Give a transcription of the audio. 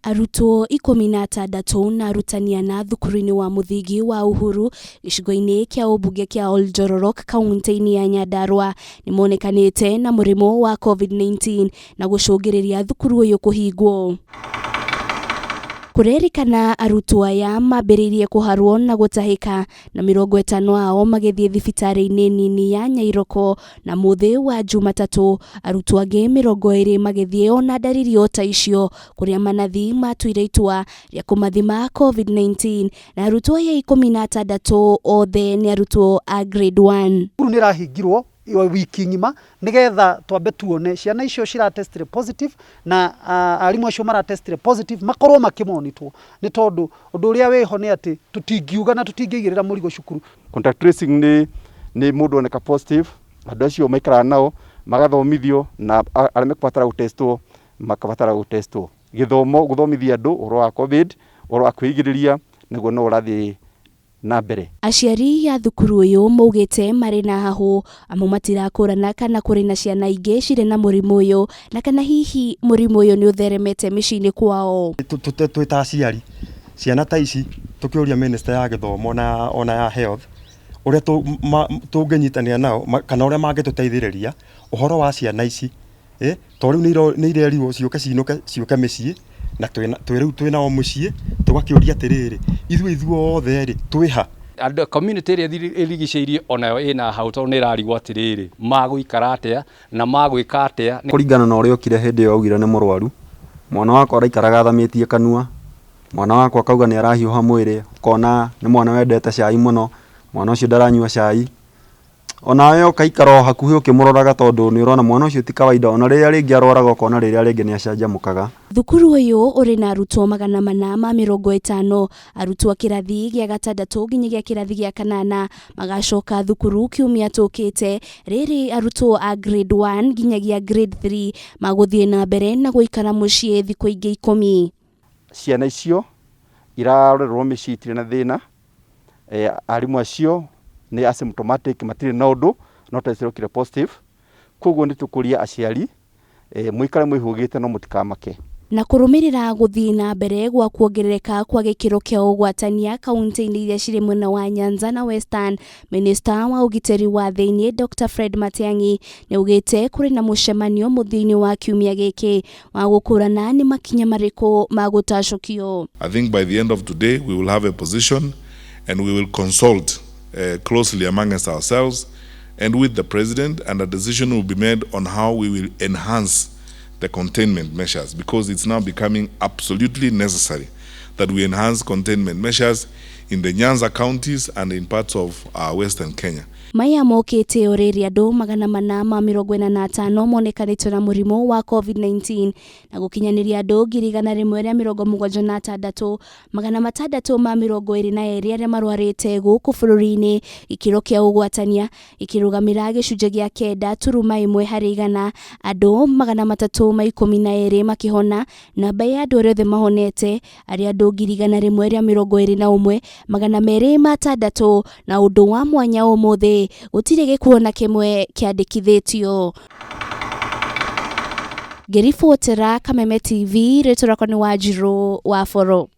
Arutwo 16 na arutania na thukuru-ini wa muthingi wa Uhuru gicigo-ini kia ubunge kia Oljororok kaunti-ini ya Nyandarua nimonekanite na murimu wa COVID-19 na gucungiriria thukuru uyu kuhingwo. Kurerikana arutwo aya mambiririe kuharwo na gutahika na 50 ao magithie thibitari-ini nini ya Nyairoko na muthi wa Jumatatu arutwo angi 20 magithie ona dariri o ta icio kuria manathi matuire itua ria kumathima COVID-19 na arutwo ya 16 othe ni arutwo a grade 1. Ni rahingirwo wiki ngima nigetha twambe tuone ciana icio cira test positive na arimu acio mara test positive makorwo makimonitwo ni tondu undu uria weho ni ati tutingiuga na tutingigirira murigo cukuru. Contact tracing ni mundu oneka positive andu acio maikara nao magathomithio na arĩa mekubatara gutestwo makabatara gutestwo. Githomo guthomithia andu uhoro wa covid uhoro wa kwigiriria niguo no urathi na mbere. Aciari ya thukuru uyu maugite mari na hahu amu matirakurana kana kuri na ciana ingĩ cire na murimu uyu na kana hihi murimu uyu ni utheremete micini kwao. Twita aciari ciana ta ici tukiuria minister ya githomo na ona ya health uria tunginyitania nao kana uria mangituteithiriria uhoro wa ciana ici to riu ni irerirwo ciuke micii na twiriu twina o mucii tugakiuria atiriri ithuothe ri twiha andu community iri irigiceirie onayo ina hau to ni rarigwo atiriri maguikara atia na magwika atia kuringana na uria okire hindi yo augire ni murwaru mwana wakwa araikaraga thamitie kanua mwana wakwa kauga ni arahiuha mwiri kona ni mwana wendete cai muno mwana ucio daranyua cai onawe ukaikara hakuhi ukimuroraga tondu ni urona mwana ucio ti kawaida ona riria ringi aroraga ukona riria ringi ni acanjamukaga. Thukuru uyu uri na arutwo 450 arutwo a kirathi gia 6 nginyagia kirathi gia 8 magacoka thukuru kiumia tukite riri arutwo a grade 1 nginyagia grade 3 maguthie na mbere na guikara mucii thiku ingi 10. Ciana icio irarorerwo micii itire na thina arimu acio ni asymptomatic matire na undu no tesirokire positive koguo ni tukuria aciari muikare mwihugite no mutikamake na kurumirira guthii na mbere gwa kwongerereka kwa gikiro kia ugwatania kaunti-ini iria ciri mwena wa Nyanza na Western. Minister wa ugitiri wa thiini Dr Fred Matiang'i ni ugite kuri na mucemanio muthini wa kiumia giki wa gukurana nimakinya mariku megutacukio. I think by the end of today we will have a position and we will consult closely amongst ourselves and with the president, and a decision will be made on how we will enhance the containment measures, because it's now becoming absolutely necessary that we enhance containment measures in the Nyanza counties and in parts of Western Kenya. Maya mokite oreri andu 445 monekanitwo na murimu wa COVID-19 na gukinyaniria andu 176 622 aria marwarite guku bururi-ini. Ikiro kia ugwatania ikirugamira gicunje gia 9.1 harĩ 100 andu 312 makihona. Namba ya andu othe mahonete aria andu 121 206 na undu wa mwanya umuthi gutire gikuona kimwe kiandikithitio. Gerifotera Kameme TV, retorako ni Wanjiru wa Foro.